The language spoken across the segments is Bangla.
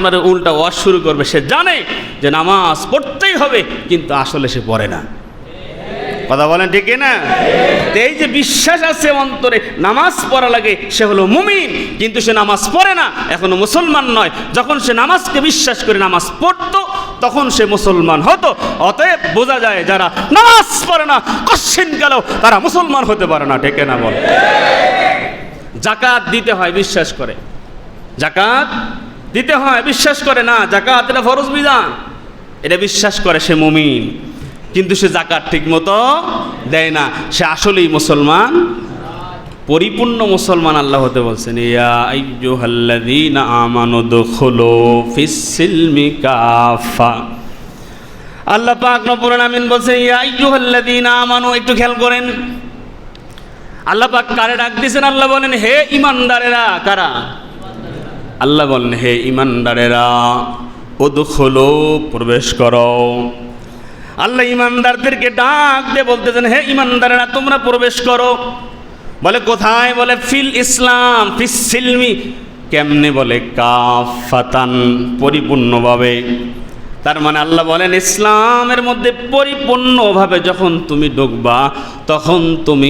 আপনার উল্টা ওয়াজ শুরু করবে। সে জানে যে নামাজ পড়তেই হবে, কিন্তু আসলে সে পড়ে না। কথা বলেন ঠিক না? এই যে বিশ্বাস আছে অন্তরে নামাজ পড়া লাগে, সে হলো মুমিন, কিন্তু সে নামাজ পড়ে না, এখনো মুসলমান নয়। যখন সে নামাজকে বিশ্বাস করে নামাজ পড়তো, তখন সে মুসলমান হতো। অতএব বোঝা যায় যারা নামাজ পড়ে না কশ্চিন গেলেও তারা মুসলমান হতে পারে না। ঠিক না বল? যাকাত দিতে হয় বিশ্বাস করে, যাকাত দিতে হয় বিশ্বাস করে না, যাকাত এটা ফরজ বিধান, এটা বিশ্বাস করে, সে মুমিন। কিন্তু সে যাকাত ঠিক মতো দেয় না, সে আসলেই মুসলমান, পরিপূর্ণ মুসলমান আল্লাহ হতে বলছেন। ইয়া আইয়ুহাল্লাযীনা আমানু দুখুলু ফিস-সিলমি কাফা। আল্লাহ পাক রব্বুল আলামিন বলছেন ইয়া আইয়ুহাল্লাযীনা আমানু। একটু খেয়াল করেন, আল্লাহ পাক কারে ডাক দিয়েছেন? আল্লাহ বলেন হে ঈমানদারেরা। কারা? আল্লাহ বলেন হে ঈমানদারেরা, উদখুলু, প্রবেশ করো। আল্লাহ ঈমানদারদেরকে ডাক দিয়ে বলতেছেন হে ঈমানদারেরা তোমরা প্রবেশ করো। বলে কোথায়? বলে ফিল ইসলাম, ফিস সিলমি। কেমনে? বলে কাফাতান, পরিপূর্ণভাবে। তার মানে আল্লাহ বলেন ইসলামের মধ্যে পরিপূর্ণভাবে যখন তুমি ঢুকবা, তখন তুমি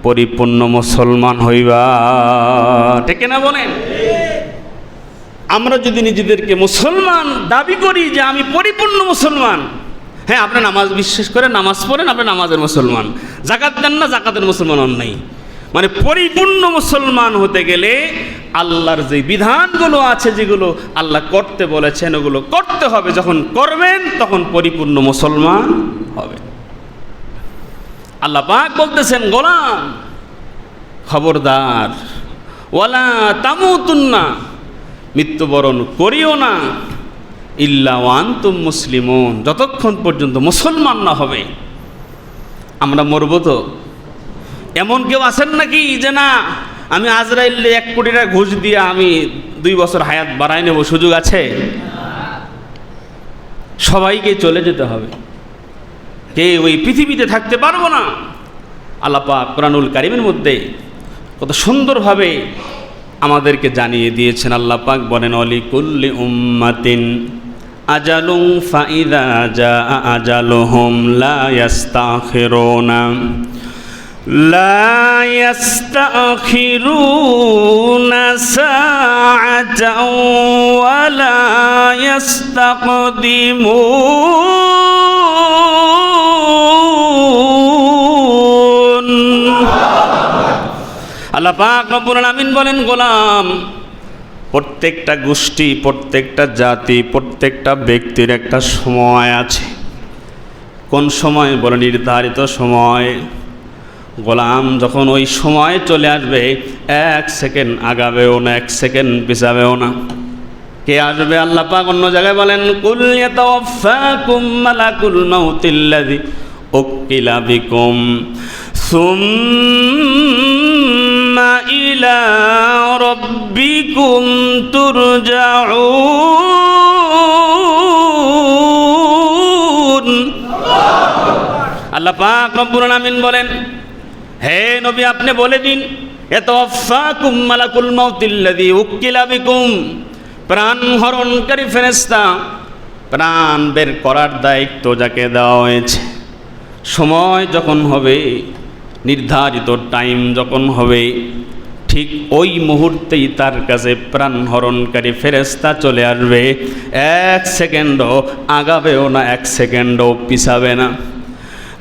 পরিপূর্ণ মুসলমান হইবা। ঠিক না বলেন? আমরা যদি নিজেদেরকে মুসলমান দাবি করি যে আমি পরিপূর্ণ মুসলমান, হ্যাঁ আপনি নামাজ বিশ্বাস করেন, নামাজ পড়েন, আপনি নামাজের মুসলমান, যাকাত দেন না, যাকাতের মুসলমান হন নাই। মানে পরিপূর্ণ মুসলমান হতে গেলে আল্লাহর যে বিধানগুলো আছে, যেগুলো আল্লাহ করতে বলেছেন, ওগুলো করতে হবে। যখন করবেন তখন পরিপূর্ণ মুসলমান হবে। আল্লাহ পাক বলতেছেন গোলাম খবরদার, ওয়ালা তামুতুন্না, মৃত্যুবরণ করিও না, ইল্লা ওয়া আনতুম মুসলিমুন, যতক্ষণ পর্যন্ত মুসলমান না হবে। আমরা মরব তো? এমন কেউ আছেন নাকি যে না আমি আজরাইলে 1 কোটি টাকা ঘুষ দিয়ে আমি 2 বছর হায়াত বাড়াই নেব, সুযোগ আছে? সবাইকে চলে যেতে হবে, কেউ ওই পৃথিবীতে থাকতে পারবো না। আল্লাহ পাক কোরআনুল কারীমের মধ্যে কত সুন্দরভাবে আমাদেরকে জানিয়ে দিয়েছেন। আল্লাহ পাক বলেন অলিকুল্লি উম্মাতিন আজালুন ফাইদা জাআ আজালুহুম লা ইস্তাখিরুনা লা ইস্তাখিরুনা সাআতাও ওয়া লা ইস্তাকদিমুন। আল্লাহ পাক রব্বুল আলামিন বলেন গোলাম, প্রত্যেকটা গোষ্ঠী, প্রত্যেকটা জাতি, প্রত্যেকটা ব্যক্তির একটা সময় আছে। কোন সময়? বলে নির্ধারিত সময়। গোলাম যখন ওই সময় চলে আসবে, 1 সেকেন্ড আগাবেও না, 1 সেকেন্ড পিছাবেও না। কে আসবে? আল্লাহ পাক অন্য জায়গায় বলেন কুল ইয়াতাওয়াফাকুম মালাকুল মাউতিল্লাযী উকিলা বিকুম সুম্মা ইলা রাব্বিকুম তুরজাউন। আল্লাহ পাক রব্বুল আলামিন বলেন হে নবী আপনি বলে দিন ইয়াতাওয়াফাকুম মালাকুল মাউতিল্লাযী উকিলা বিকুম, প্রাণ হরণকারী ফেরেশতা, প্রাণ বের করার দায়িত্ব যাকে দেওয়া হয়েছে, সময় যখন হবে, নির্ধারিত টাইম যখন হবে, ঠিক ওই মুহূর্তেই তার কাছে প্রাণ হরণকারী ফেরেশতা চলে আসবে। 1 সেকেন্ডও আগাবেও না, 1 সেকেন্ডও পিছাবে না।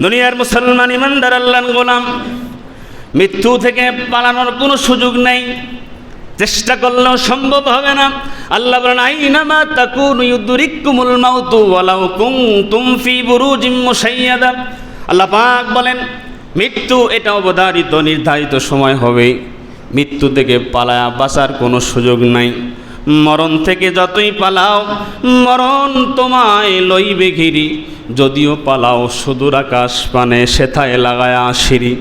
দুনিয়ার মুসলমান ইমানদার আল্লাহর গোলাম, মৃত্যু থেকে পালানোর কোনো সুযোগ নেই, চেষ্টা করলেও সম্ভব হবে না। আল্লাহ বলেন আইনামা তাকুনু ইউদরিকুমুল মাউতু ওয়ালাউ কুনতুম ফি বুরুজিম মুশাইয়াদা। আল্লাহ পাক বলেন মৃত্যু এটা অবধারিত, নির্ধারিত সময় হবে। মৃত্যু থেকে পালায়া বাঁচার কোনো সুযোগ নাই। মরণ থেকে যতই পালাও, মরণ তোমায় লইবে ঘিরি। যদিও পালাও সুদূর আকাশ পানে, সেথায় লাগায়া সিঁড়ি।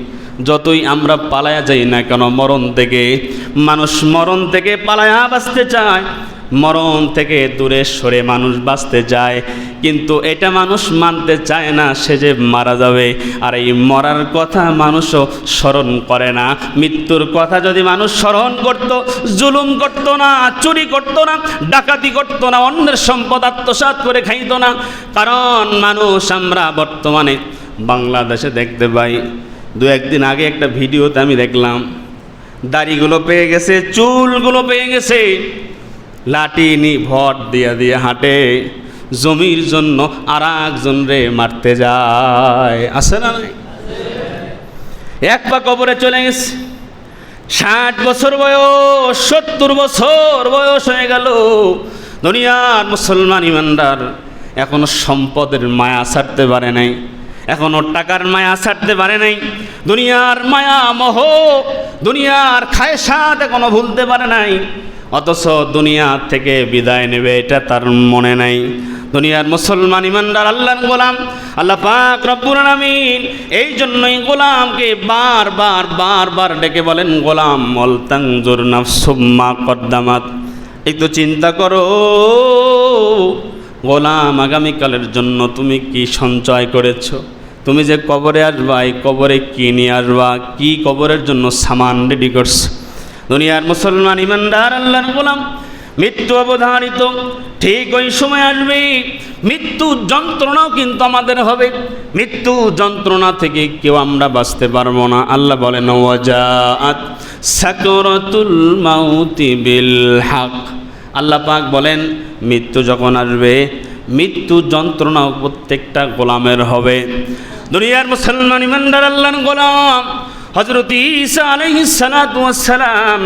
যতই আমরা পালায়া যাই না কেন মরণ থেকে, মানুষ মরণ থেকে পালায়া বাঁচতে চায়, মরণ থেকে দূরে সরে মানুষ বাঁচতে যায়, কিন্তু এটা মানুষ মানতে চায় না সে যে মারা যাবে। আর এই মরার কথা মানুষও স্মরণ করে না। মৃত্যুর কথা যদি মানুষ স্মরণ করত, জুলুম করত না, চুরি করত না, ডাকাতি করত না, অন্যের সম্পদ আত্মসাৎ করে খাইত না। কারণ মানুষ আমরা বর্তমানে বাংলাদেশে দেখতে পাই, দু একদিন আগে একটা ভিডিওতে আমি দেখলাম, দাড়িগুলো পেয়ে গেছে, চুলগুলো পেয়ে গেছে, লাঠি নি ভর দিয়ে দিয়ে হাঁটে, জমির জন্য আর একজন রে মারতে যায়। আছে না নাই? এক পা কবরে চলে গেছে, 60 বছর বয়স, 70 বছর বয়স হয়ে গেল। দুনিয়ার মুসলমান ইমানদার এখনো সম্পদের মায়া ছাড়তে পারে নাই, এখনো টাকার মায়া ছাড়তে পারে নাই, দুনিয়ার মায়া মোহ, দুনিয়ার খায়সাত এখনো ভুলতে পারে নাই। অথচ দুনিয়া থেকে বিদায় নেবে এটা তার মনে নাই। দুনিয়ার মুসলমান ইমানদার আল্লাহর গোলাম, আল্লাহ পাক রব্বুল আলামিন এই জন্যই গোলামকে বারবার বারবার ডেকে বলেন, গোলাম ওয়াল তানজুর নাফসুম মা কদ্দামাত, একটু চিন্তা করো গোলাম, আগামীকালের জন্য তুমি কি সঞ্চয় করেছো? তুমি যে কবরে আসবা, এই কবরে কি নিয়ে আসবা, কি কবরের জন্য সামান রেডি করছো? দুনিয়ার মুসলমান ইমানদার আল্লাহর গোলাম, মৃত্যু অবধারিত, ঠিক ওই সময় আসবে। মৃত্যু যন্ত্রণাও কিন্তু আমাদের হবে, মৃত্যু যন্ত্রণা থেকে কেউ আমরা বাঁচতে পারবো না। আল্লাহ বলেন, ওয়াজাআত সাকরাতুল মাউতি বিল হক। আল্লাহ পাক বলেন, মৃত্যু যখন আসবে, মৃত্যু যন্ত্রণাও প্রত্যেকটা গোলামের হবে। দুনিয়ার মুসলমান ইমানদার আল্লাহর গোলাম হযরত ঈসা আলাইহিস সালাতু ওয়াস সালাম,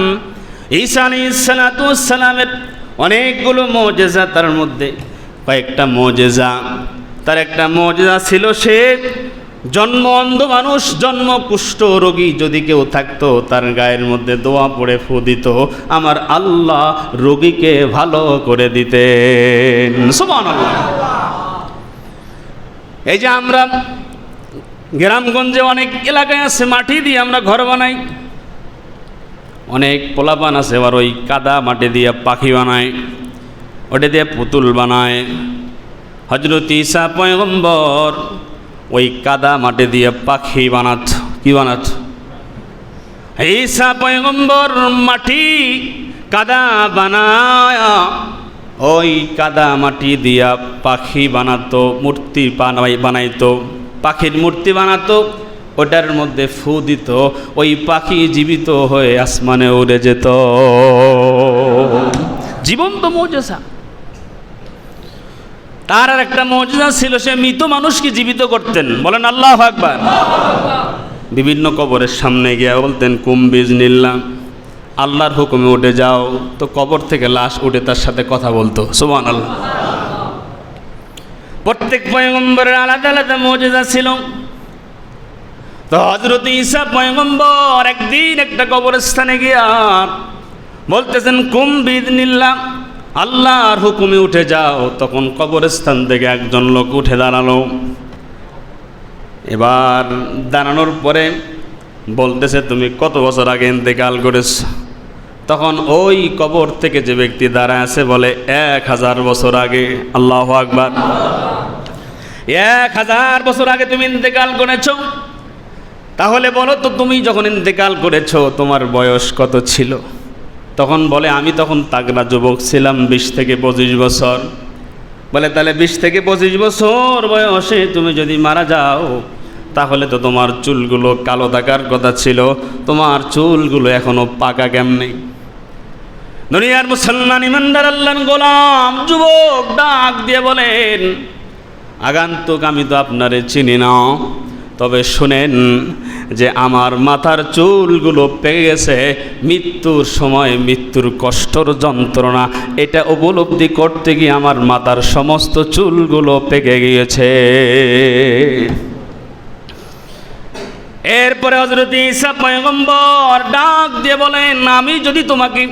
ঈসা আলাইহিস সালাতু ওয়াস সালামের অনেকগুলো মুজিজা, তার মধ্যে কয়েকটা মুজিজা, তার একটা মুজিজা ছিল সে জন্ম অন্ধ মানুষ, জন্ম কুষ্ঠ রোগী যদি কেউ থাকতো, তার গায়ের মধ্যে দোয়া পড়ে ফু দিত, আমার আল্লাহ রোগীকে ভালো করে দিতেন। সুবহানাল্লাহ। এই যে আমরা গ্রামগঞ্জে অনেক এলাকায় আছে মাটি দিয়ে আমরা ঘর বানাই, অনেক পোলাপান আছে আবার ওই কাদা মাটি দিয়ে পাখি বানায়, ওটা দিয়ে পুতুল বানায়। হযরত ঈসা পয়গম্বর ওই কাদা মাটি দিয়ে পাখি বানাত। কি বানাত? ঈসা পয়গম্বর মাটি কাদা বানায়, ওই কাদা মাটি দিয়া পাখি বানাতো, মূর্তি বানাইতো, পাখির মূর্তি বানাতো, ওটার মধ্যে ফু দিত, ওই পাখি জীবিত হয়ে আসমানে উড়ে যেত। জীবন্ত মুজিজা। তার আর একটা মুজিজা ছিল, সে মৃত মানুষকে জীবিত করতেন। বলেন আল্লাহু আকবার। বিভিন্ন কবরের সামনে গিয়ে বলতেন, কুম বিজনিল্লাহ, আল্লাহর হুকুমে উঠে যাও, তো কবর থেকে লাশ উঠে তার সাথে কথা বলতো। সুবহানাল্লাহ। প্রত্যেক পয়গম্বরের আলাদা আলাদা মুজিজা ছিল। তো হযরত ঈসা পয়গম্বর একদিন একটা কবরস্থানে গিয়া বলতেছেন, কুম বিজনিল্লাহ, আল্লাহর হুকুমে উঠে যাও। তখন কবরস্থান থেকে একজন লোক উঠে দাঁড়ালো। এবার দাঁড়ানোর পরে বলতেছে, তুমি কত বছর আগে ইন্তেকাল করেছ? তখন ওই কবর থেকে যে ব্যক্তি দাঁড়ায় আছে বলে, 1000 বছর আগে। আল্লাহু আকবার। 1000 বছর আগে তুমি ইন্তেকাল করেছো। তাহলে বলো তো, তুমি যখন ইন্তেকাল করেছো তোমার বয়স কত ছিল? তখন বলে, আমি তখন তাগড়া যুবক ছিলাম, 20 থেকে 25 বছর। বলে, তাহলে 20 থেকে 25 বছর বয়সে তুমি যদি মারা যাও, তাহলে তো তোমার চুলগুলো কালো থাকার কথা ছিল, তোমার চুলগুলো এখনো পাকা কেমনে? দুনিয়ার মুসলমান ইমানদার আল্লাহর গোলাম যুবক ডাক দিয়ে বলেন, আগান্তুক, আমি তো আপনারে চিনি না, তবে শুনেন যে আমার মাথার চুলগুলো পেকে গেছে। মৃত্যুর সময় মৃত্যুর কষ্টর যন্ত্রণা এটা উপলব্ধি করতে গিয়ে আমার মাথার সমস্ত চুলগুলো পেকে গিয়েছে। এরপরে হযরত ঈসা পয়গম্বর ডাক দিয়ে বলেন, আমি যদি তোমাকে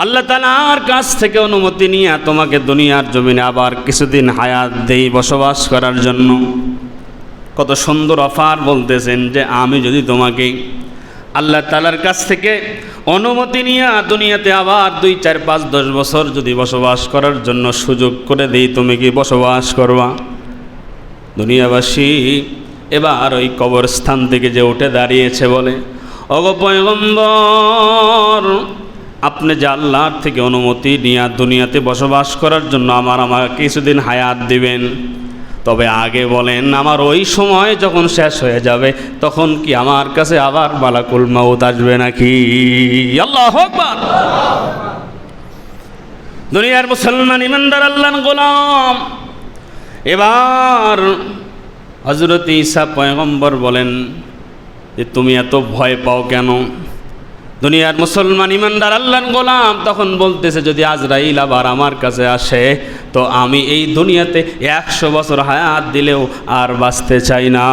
আল্লাহ তাআলার কাছ থেকে অনুমতি নিয়ে তোমাকে দুনিয়ার জমিনে আবার কিছুদিন হায়াত দেই বসবাস করার জন্য। কত সুন্দর অফার বলতেছেন যে আমি যদি তোমাকে আল্লাহ তাআলার কাছ থেকে অনুমতি নিয়ে দুনিয়াতে আবার 2, 4, 5, 10 বছর যদি বসবাস করার জন্য সুযোগ করে দেই, তুমি কি বসবাস করবা? দুনিয়াবাসী এবার ওই কবরস্থান থেকে যে উঠে দাঁড়িয়েছে বলে, ওগো পয়গম্বর, আপনি যে আল্লাহর থেকে অনুমতি নিয়ে দুনিয়াতে বসবাস করার জন্য আমাকে কিছুদিন হায়াত দিবেন, তবে আগে বলেন আমার ওই সময় যখন শেষ হয়ে যাবে তখন কি আমার কাছে আবার মালাকুল মাউত আসবে নাকি? আল্লাহু আকবার। দুনিয়ার মুসলমান ইমানদার আল্লাহর গোলাম, এবার হযরত ঈসা পয়গম্বর বলেন যে তুমি এত ভয় পাও কেন? দুনিয়ার মুসলমান ইমানদার আল্লাহর গোলাম তখন বলতেছে, যদি আজরাইল আবার আমার কাছে আসে তো আমি এই দুনিয়াতে 100 বছর হায়াত দিলেও আর বাঁচতে চাই না।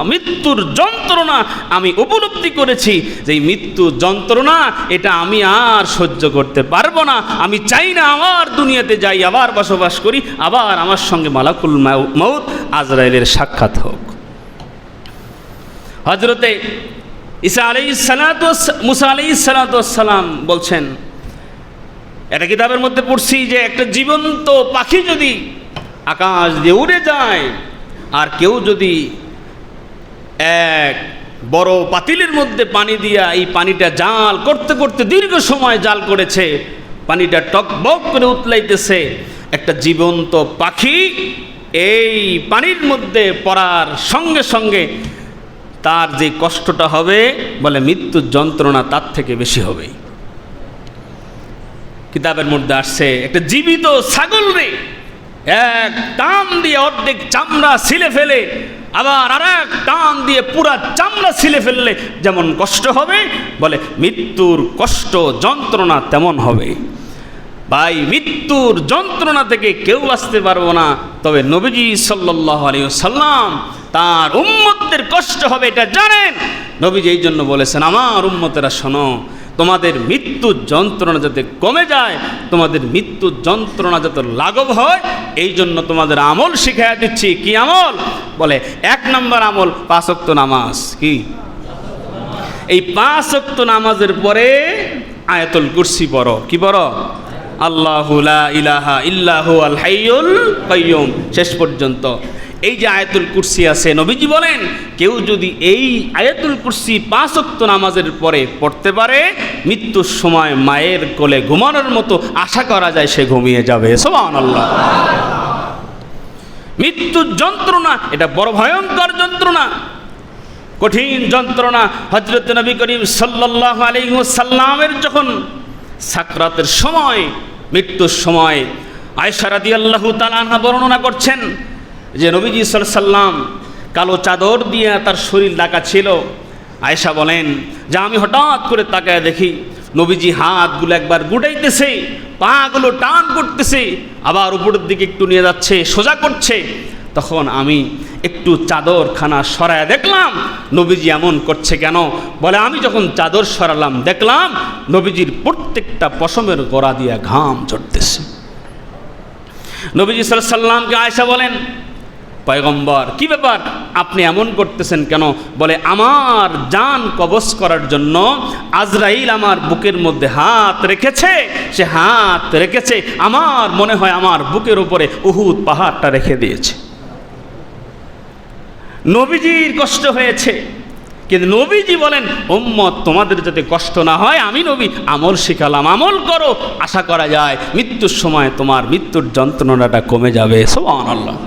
মৃত্যুর যন্ত্রণা আমি উপলব্ধি করেছি যে এই মৃত্যুর যন্ত্রণা এটা আমি আর সহ্য করতে পারবো না। আমি চাই না আবার দুনিয়াতে যাই, আবার বসবাস করি, আবার আমার সঙ্গে মালাকুল মাউত আজরাইলের সাক্ষাৎ হোক। হযরতে মুসা আলাইহিসসালাম বলছেন, এটা কিতাবের মধ্যে পড়ছি যে একটা জীবন্ত পাখি যদি আকাশ দিয়ে উড়ে যায় আর কেউ যদি এক বড় পাতিলের মধ্যে পানি দিয়া এই পানিটা জাল করতে করতে দীর্ঘ সময় জাল করেছে, পানিটা টকবক করে উতলাইতেছে, একটা জীবন্ত পাখি এই পানির মধ্যে পড়ার সঙ্গে সঙ্গে তার যে কষ্টটা হবে বলে মৃত্যুর যন্ত্রণা তার থেকে বেশি হবে। কিতাবের মধ্যে আসছে একটা জীবিত ছাগল রে এক টান দিয়ে অর্ধেক চামড়া ছিলে ফেলে আবার আর এক টান দিয়ে পুরা চামড়া ছিলে ফেললে যেমন কষ্ট হবে বলে মৃত্যুর কষ্ট যন্ত্রণা তেমন হবে। ভাই, মৃত্যুর যন্ত্রণা থেকে কেউ বাঁচতে পারবো না, তবে নবীজি সাল্লাল্লাহু আলাইহি ওয়াসাল্লাম তার উম্মতদের কষ্ট হবে এটা জানেন। নবীজি এই জন্য বলেছেন, আমার উম্মতেরা শোনো, তোমাদের মৃত্যুর যন্ত্রণা যাতে কমে যায়, তোমাদের মৃত্যুর যন্ত্রণা যাতে লাঘব হয়, এই জন্য তোমাদের আমল শিখাইয়া দিচ্ছি। কি আমল? বলে 1 নম্বর আমল 5 ওয়াক্ত নামাজ। কি? এই 5 ওয়াক্ত নামাজের পরে আয়াতুল কুরসি পড়ো। কি পড়ো? আল্লাহু লা ইলাহা ইল্লা হুয়াল হাইয়ুল কাইয়ুম শেষ পর্যন্ত। এই যে আয়াতুল কুরসি আছে, নবীজি বলেন কেউ যদি এই আয়াতুল কুরসি 5 ওয়াক্ত নামাজের পরে পড়তে পারে, মৃত্যুর সময় মায়ের কোলে ঘুমানোর মতো আশা করা যায় সে ঘুমিয়ে যাবে। সুবহানাল্লাহ। মৃত্যুর যন্ত্রণা এটা বড় ভয়ঙ্কর যন্ত্রণা, কঠিন যন্ত্রণা। হযরত নবী করিম সাল্লাল্লাহু আলাইহি ওয়াসাল্লামের যখন সাকরাতের সময়, মৃত্যুর সময়, আয়েশা রাদিয়াল্লাহু তাআলা আনহা বর্ণনা করছেন যে নবীজি সাল্লাল্লাহু আলাইহি ওয়াসাল্লাম কালো চাদর দিয়ে তার শরীর ঢাকা ছিল। আয়েশা বলেন যে আমি হঠাৎ করে তাকায় দেখি নবীজি হাতগুলো একবার গুটাইতেছে, পাগুলো টান করতেছে, আবার উপরের দিকে একটু নিয়ে যাচ্ছে, সোজা করছে। তখন আমি একটু চাদরখানা সরায় দেখলাম নবীজি এমন করছে কেন? বলে আমি যখন চাদর সরালাম দেখলাম নবীজির প্রত্যেকটা পশমের গোড়া দিয়ে ঘাম ঝরতেছে। নবীজি সাল্লাল্লাহু আলাইহি ওয়াসাল্লামকে আয়েশা বলেন, পয়গম্বর কি ব্যাপার, আপনি এমন করতেছেন কেন? বলে আমার জান কবজ করার জন্য আজরাইল আমার বুকের মধ্যে হাত রেখেছে, সে হাত রেখেছে, আমার মনে হয় আমার বুকের উপরে উহুদ পাহাড়টা রেখে দিয়েছে। নবীজির কষ্ট হয়েছে, কিন্তু নবীজি বলেন উম্মত তোমাদের যাতে কষ্ট না হয় আমি নবী আমল শিখালাম, আমল করো, আশা করা যায় মৃত্যুর সময় তোমার মৃত্যুর যন্ত্রণাটা কমে যাবে। সুবহানাল্লাহ।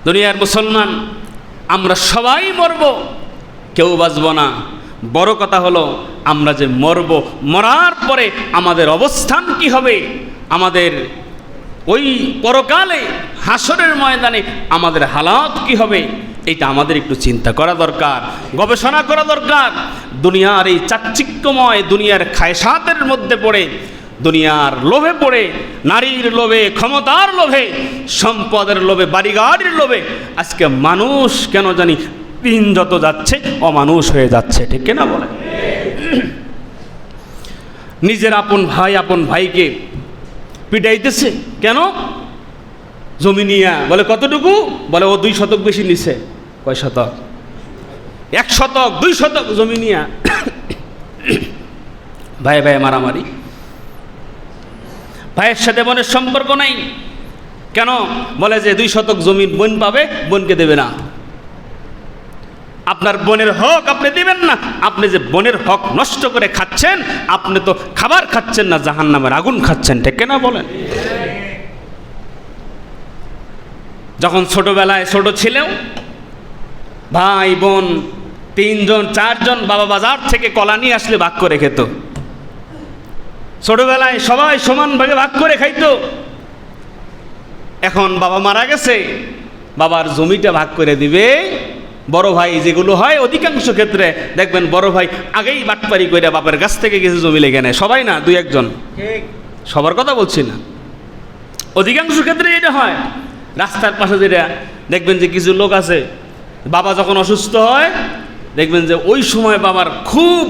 দুনিয়ার মুসলমান আমরা সবাই মরব, কেউ বাঁচব না। বড় কথা হলো আমরা যে মরব, মরার পরে আমাদের অবস্থান কি হবে, আমাদের ওই পরকালে হাসরের ময়দানে আমাদের হালাত কি হবে, এটা আমাদের একটু চিন্তা করা দরকার, গবেষণা করা দরকার। দুনিয়ার এই চাকচিক্যময় দুনিয়ার খায়সাতের মধ্যে পড়ে, দুনিয়ার লোভে পড়ে, নারীর লোভে, ক্ষমতার লোভে, সম্পদের লোভে, বাড়িগাড়ির লোভে আজকে মানুষ কেন জানি দিন যত যাচ্ছে অমানুষ হয়ে যাচ্ছে। ঠিক কিনা বলে? নিজের আপন ভাইকে পিটাইতেছে কেন? জমি নিয়া। বলে কতটুকু? বলে ও 2 শতক বেশি নিছে। কয় শতক? 1 শতক 2 শতক জমি নিয়ে ভাই ভাই মারামারি, ভাইয়ের সাথে বোনের সম্পর্ক নাই। কেন? বলে যে 2 শতক জমি বোন পাবে, বোনকে দেবে না। আপনার বোনের হক আপনি দিবেন না। আপনি যে বোনের হক নষ্ট করে খাচ্ছেন, আপনি তো খাবার খাচ্ছেন না, জাহান্নামের আগুন খাচ্ছেন, ঠিক না বলেন? যখন ছোটবেলায় ছোট ছিলেও ভাই বোন 3 জন 4 জন বাবা বাজার থেকে কলা নিয়ে আসলে ভাগ করে খেত। ছোটবেলায় সবাই সমানভাবে ভাগ করে খাইতো। এখন বাবা মারা গেছে, বাবার জমিটা ভাগ করে দিবে বড় ভাই। যেগুলো হয় অধিকাংশ ক্ষেত্রে দেখবেন বড় ভাই আগেই বাটপারি করে বাপের কাছ থেকে কিছু জমি লেগে নেয়। সবাই না, 2-1 জন, সবার কথা বলছি না, অধিকাংশ ক্ষেত্রে এটা হয়। রাস্তার পাশে যেটা দেখবেন যে কিছু লোক আছে, বাবা যখন অসুস্থ হয় দেখবেন যে ওই সময় বাবার খুব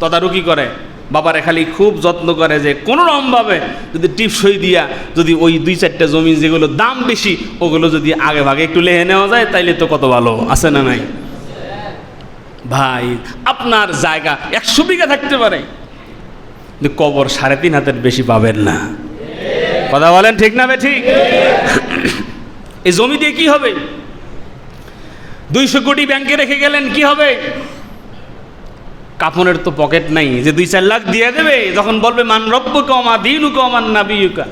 তদারকি করে, বাবারে খালি খুব যত্ন করে যে কোনো রকমভাবে যদি টিপসই দিয়া যদি ওই 2-4টা জমি যেগুলো দাম বেশি ওগুলো যদি আগে ভাগে একটু লেহে নেওয়া যায় তাইলে তো কত ভালো, আছে না নাই? ভাই আপনার জায়গা 100 বিঘা থাকতে পারে, কিন্তু কবর 3.5 হাতের বেশি পাবেন না। কথা বলেন ঠিক না? ঠিক। এই জমি দিয়ে কি হবে? 200 কোটি ব্যাংকে রেখে গেলেন, কি হবে? কাফনের তো পকেট নাই যে 2-4 লাখ দিয়ে দেবে। যখন বলবে মান রব্বুকা ওয়া মা দীনুকা ওয়া মান নাবিয়ুকা,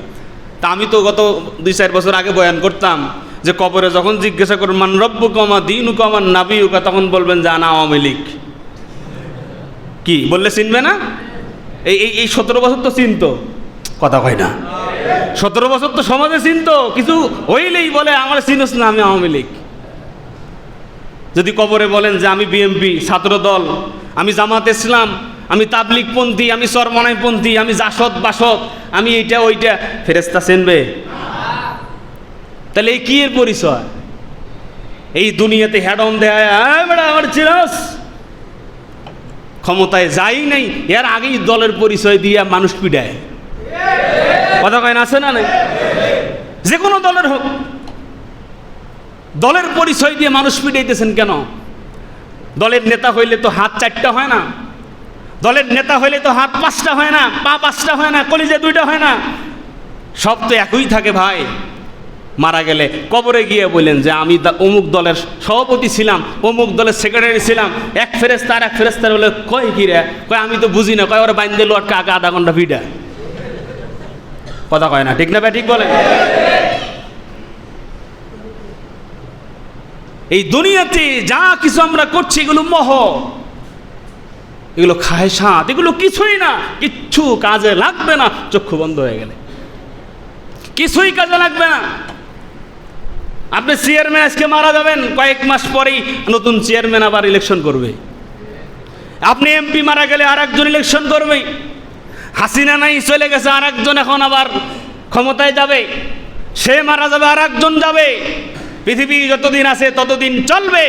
তা আমি তো গত 2-4 বছর আগে বয়ান করতাম যে কবরে যখন জিজ্ঞাসা করুন মান রব্বুকা ওয়া মা দীনুকা ওয়া মান নাবিয়ুকা, তখন বলবেন যে আনা আওয়ামী লীগ। কি বললে চিনবে না? এই 17 বছর তো চিনতো, কথা কয় না। 17 বছর তো সমাজে চিনতো, কিছু হইলেই বলে আমার চিনস না, আমি আওয়ামী লীগ। যদি কবরে বলেন যে আমি বিএমপি ছাত্র দল, আমি জামাত ইসলাম, আমি তাবলিগপন্থী, আমি চরমনাইপন্থী, আমি জাসদ বাসদ, আমি এইটা ওইটা, ফেরেশতা চিনবে? তাহলে এই কি এর পরিচয়? এই দুনিয়াতে হেড অন দেয় আমার চিনস, ক্ষমতায় যাই নাই এর আগেই দলের পরিচয় দিয়ে মানুষ পিডায়। কথা কয় না, আছে না? নাই, যে কোনো দলের হোক, দলের পরিচয় দিয়ে মানুষ পিটাইতেছেন কেন? দলের নেতা হইলে তো হাত 4টা হয় না, দলের নেতা হইলে তো হাত 5টা হয় না, পা 5টা হয় না, কলিজা 2টা হয় না, সব তো একই থাকে ভাই। মারা গেলে কবরে গিয়ে বললেন যে আমি অমুক দলের সভাপতি ছিলাম, অমুক দলের সেক্রেটারি ছিলাম। এক ফেরেশতা আর এক ফেরেশতার বলে কয় কি রে? কয় আমি তো বুঝি না। কয় ওরা বাইন্দে লোটকা আগে আধা ঘন্টা ভিড়া। কথা কয় না, ঠিক না ভাই? ঠিক বলেন। এই দুনিয়াতে যা কিছু আমরা করছি এগুলো মোহ, এগুলো খায়সাত, এগুলো কিছুই না, কিচ্ছু কাজে লাগবে না। চক্ষু বন্ধ হয়ে গেলে কিছুই কাজে লাগবে না। আপনি চেয়ারম্যান আজকে মারা যাবেন, কয়েক মাস পরেই নতুন চেয়ারম্যান আবার ইলেকশন করবে। আপনি এমপি মারা গেলে আর একজন ইলেকশন করবে। হাসিনা নাই, চলে গেছে, আর একজন এখন আবার ক্ষমতায় যাবে, সে মারা যাবে, আর একজন যাবে। পৃথিবী যতদিন আছে ততদিন চলবে,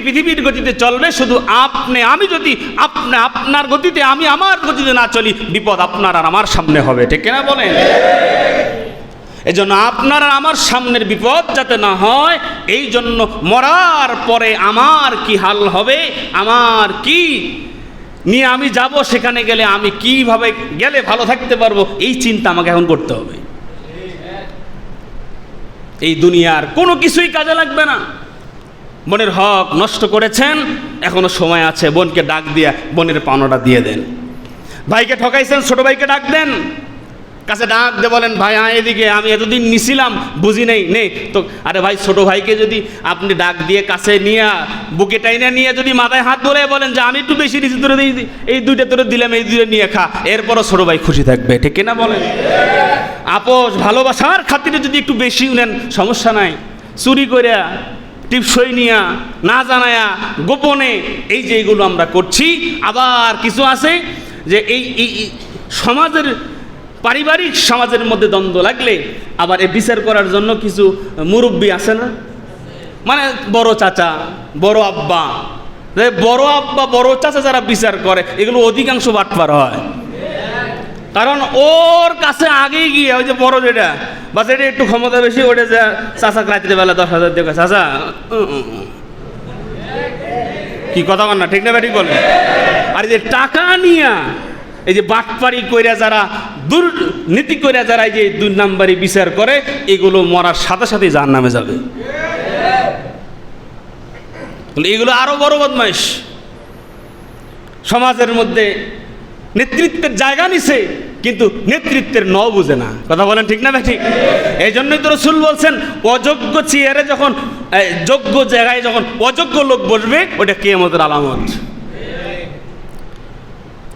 পৃথিবীর গতিতে চলবে। শুধু আপনি আমি যদি আপনার গতিতে, আমি আমার গতিতে না চলি, বিপদ আপনার আর আমার সামনে হবে, ঠিক না বলেন? এই জন্য আপনার আর আমার সামনের বিপদ যাতে না হয়, এই জন্য মরার পরে আমার কি হাল হবে, আমার কি নিয়ে আমি যাব, সেখানে গেলে আমি কিভাবে গেলে ভালো থাকতে পারবো, এই চিন্তা আমাকে এখন করতে হবে। এই দুনিয়ার কোনো কিছুই কাজে লাগবে না। বোনের হক নষ্ট করেছেন, এখনো সময় আছে, বোনকে ডাক দিয়া বোনের পাওনাটা দিয়ে দেন। ভাইকে ঠকাইছেন, ছোট ভাইকে ডাক দেন, কাছে ডাক দিয়ে বলেন ভাই এদিকে, আমি এতদিন নিছিলাম বুঝি নেই নে তো। আরে ভাই, ছোট ভাইকে যদি আপনি ডাক দিয়ে কাছে নিয়ে বুকে টাইনা নিয়ে যদি মাথায় হাত ধরে বলেন যে আমি একটু বেশি নিচে ধরে দিই, এই 2টা তোরে দিলাম, এই 2টা নিয়ে খা, এরপরও ছোট ভাই খুশি থাকবে, ঠিক না বলেন? আপোষ ভালোবাসার খাতিরে যদি একটু বেশি নেন, সমস্যা নাই। চুরি করে, টিপসই নিয়া, না জানায়া, গোপনে, এই যে এইগুলো আমরা করছি। আবার কিছু আছে যে এই সমাজের, পারিবারিক সমাজের মধ্যে দ্বন্দ্ব লাগলে আবার এই বিচার করার জন্য কিছু মুরব্বী আছে না, মানে বড় চাচা, বড় আব্বা, বড় চাচা যারা বিচার করে, এগুলো অধিকাংশ বাটপার হয়। কারণ ওর কাছে আগেই গিয়ে ওই যে বড় যেটা বা যেটা একটু ক্ষমতা বেশি, ওটা যা চাচা রাত্রিবেলা 10,000 দিয়ে চাচা কি কথা বল না, ঠিক না ঠিক বলেন? আর এই যে টাকা নিয়া এই যে বাটপারি কইরা যারা দুর্নীতি কইরা যারা এই যে 2 নাম্বারি বিচার করে, এগুলো মরার সাথে সাথে জাহান্নামে যাবে। এগুলো আরো বড় বদমাইশ। সমাজের মধ্যে নেতৃত্বের জায়গা নিছে, কিন্তু নেতৃত্বের ন বুঝে না। কথা বলেন ঠিক না ঠিক? এই জন্যই তো রাসূল বলছেন, অযোগ্য চেয়ারে যখন যোগ্য জায়গায় যখন অযোগ্য লোক বসবে, ওটা কিয়ামতের আলামত।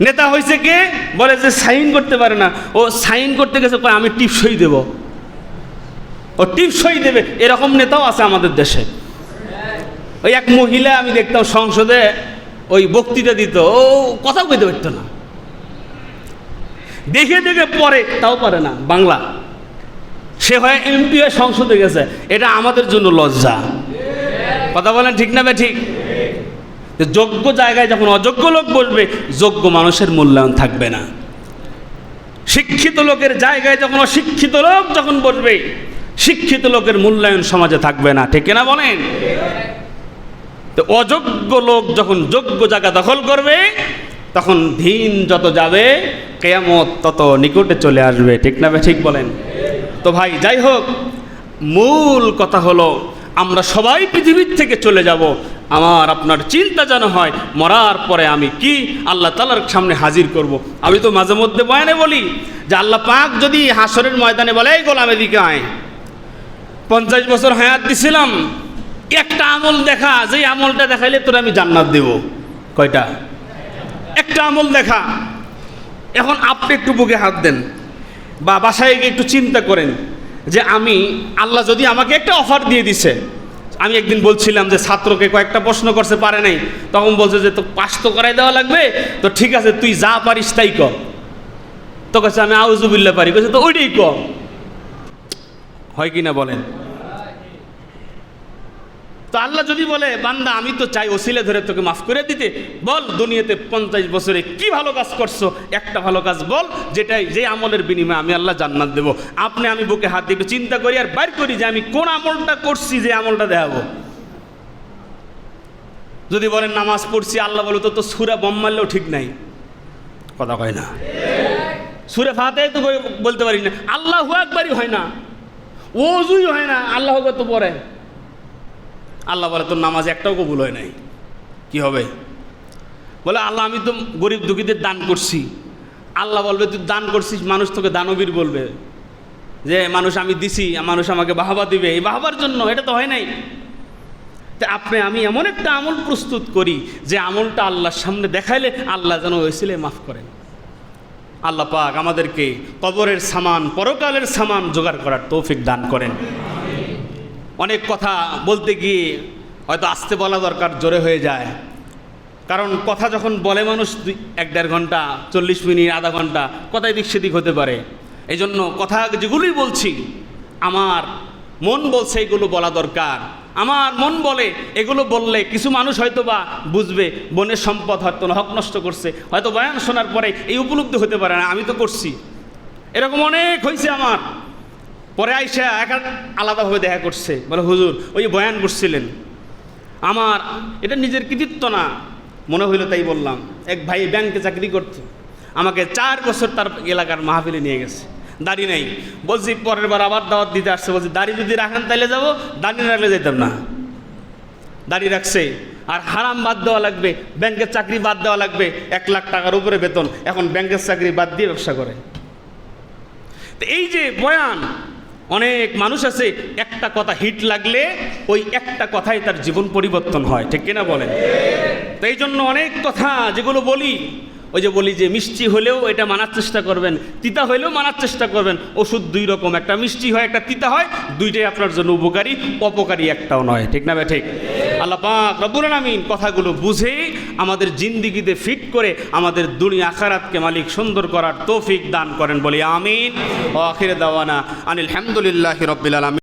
নেতা হয়েছে কে বলে যে সাইন করতে পারে না, ও সাইন করতে গেছে কয় আমি টিপসই দেব, ও টিপসই দেবে। এরকম নেতাও আছে আমাদের দেশে। ওই এক মহিলা আমি দেখতাম সংসদে ওই বক্তৃতা দিত, ও কথাও কইতে পারতো না, দেখে দেখে পড়ে তাও পারে না বাংলা। সে হয় এমপি হয়ে সংসদে গেছে, এটা আমাদের জন্য লজ্জা। কথা বলেন ঠিক না ঠিক? যোগ্য জায়গায় যখন অযোগ্য লোক বসবে, যোগ্য মানুষের মূল্যায়ন থাকবে না। শিক্ষিত লোকের জায়গায় যখন অশিক্ষিত লোক যখন বসবে, শিক্ষিত লোকের মূল্যায়ন সমাজে থাকবে না। ঠিক না বলেন? তো অযোগ্য লোক যখন যোগ্য জায়গা দখল করবে, তখন দিন যত যাবে কিয়ামত তত নিকটে চলে আসবে। ঠিক না ঠিক বলেন? তো ভাই যাই হোক, মূল কথা হলো আমরা সবাই পৃথিবীর থেকে চলে যাব। আমার আপনার চিন্তা যেন হয় মরার পরে আমি কি আল্লাহ তাআলার সামনে হাজির করব। আমি তো মাঝে মধ্যে বয়ানে বলি যে আল্লাহ পাক যদি হাসরের ময়দানে বলে, এই গোলাম এদিকে আয়, 50 বছর হায়াত দিছিলাম, একটা আমল দেখা, যে আমলটা দেখাইলে তোর আমি জান্নাত দেব। কয়টা? একটা আমল দেখা। এখন আপনি একটু বুকে হাত দেন বা বাসায় গিয়ে একটু চিন্তা করেন যে আমি আল্লাহ যদি আমাকে একটা অফার দিয়ে দিছে। আমি একদিন বলছিলাম যে ছাত্রকে কয়েকটা প্রশ্ন করতে পারে নাই, তখন বলছে যে তো পাস তো করাই দেওয়া লাগবে, তো ঠিক আছে তুই যা পারিস তাই কর। তো কাছে আমি আউযুবিল্লাহ পারি, কাছে তো ওইটাই কর। হয় কি না বলেন? তো আল্লাহ যদি বলে বান্দা আমি তো চাই ওসিলা ধরে তোকে মাফ করে দিতে, বল দুনিয়াতে 50 বছরে কি ভালো কাজ করছো, একটা ভালো কাজ বল যে আমলের বিনিময়ে আমি আল্লাহ জান্নাত দেব। আমি বুকে হাত দিয়ে চিন্তা করি আর বাইর করি যে আমি কোন আমলটা করছি যে আমলটা দেখাবো। যদি বলেন নামাজ পড়ছি, আল্লাহ বলো তো সূরা বম মারলেও ঠিক নাই। কথা কয় না? সূরা ফাতিহা তো বলতে পারি না, আল্লাহু আকবারই হয় না, ওযুই হয় না, আল্লাহু আকবার তো পড়ে। আল্লাহ বলে তোর নামাজ একটাও কবুল হয় নাই, কি হবে? বলে আল্লাহ আমি তো গরিব দুঃখীদের দান করছি। আল্লাহ বলবে তুই দান করছিস, মানুষ তোকে দানবীর বলবে, যে মানুষ আমি দিছি, মানুষ আমাকে বাহবা দিবে, এই বাহবার জন্য। এটা তো হয় নাই। তো আমি এমন একটা আমল প্রস্তুত করি যে আমলটা আল্লাহর সামনে দেখাইলে আল্লাহ যেন ওইসিলে মাফ করেন। আল্লাহ পাক আমাদেরকে কবরের সামান, পরকালের সামান জোগাড় করার তৌফিক দান করেন। অনেক কথা বলতে গিয়ে হয়তো আস্তে বলা দরকার, জোরে হয়ে যায়। কারণ কথা যখন বলে মানুষ 1-1.5 ঘন্টা, 40 মিনিট, আধা ঘন্টা, কথায় দিক সেদিক হতে পারে। এই জন্য কথা যেগুলোই বলছি, আমার মন বলছে এগুলো বলা দরকার। আমার মন বলে এগুলো বললে কিছু মানুষ হয়তো বা বুঝবে, বনের সম্পদ হয়তো হক নষ্ট করছে, হয়তো বয়ান শোনার পরে এই উপলব্ধি হতে পারে না আমি তো করছি। এরকম অনেক হয়েছে আমার। পরে আইসা আলাদাভাবে দেখা করছে, বলে হুজুর ওই বয়ান করছিলেন, আমার এটা নিজের কৃতিত্ব না, মনে হইলো তাই বললাম। এক ভাই ব্যাংকে চাকরি করতো, আমাকে 4 বছর তার এলাকার মাহফিলে নিয়ে গেছে, দাড়ি নেই। বলছি পরের বার আবার দাওয়াত দিতে আসছে, বলছি দাড়ি যদি রাখেন তাইলে যাবো, দাড়ি না রাখলে যেতাম না। দাড়ি রাখছে, আর হারাম বাদ দেওয়া লাগবে, ব্যাংকের চাকরি বাদ দেওয়া লাগবে। 1 লাখ টাকার উপরে বেতন, এখন ব্যাংকের চাকরি বাদ দিয়ে ব্যবসা করে। তো এই যে বয়ান, অনেক মানুষ আছে একটা কথা হিট লাগলে ওই একটা কথাই তার জীবন পরিবর্তন হয়। ঠিক কিনা বলেন? তো এই জন্য অনেক কথা যেগুলো বলি, ওই যে বলি যে মিষ্টি হলেও এটা মানার চেষ্টা করবেন, তিতা হলেও মানার চেষ্টা করবেন। ওষুধ 2 রকম, একটা মিষ্টি হয়, একটা তিতা হয়, দুইটাই আপনার জন্য উপকারী, অপকারী একটাও নয়। ঠিক না ঠিক? আল্লাহ পাক রব্বুল আলামিন কথাগুলো বুঝে আমাদের জিন্দিগিতে ফিট করে আমাদের দুনিয়া আখিরাতকে মালিক সুন্দর করার তৌফিক দান করেন বলি আমিন। ওয়া আখির দাওয়ানা আনিল হামদুলিল্লাহি রাব্বিল আলামিন।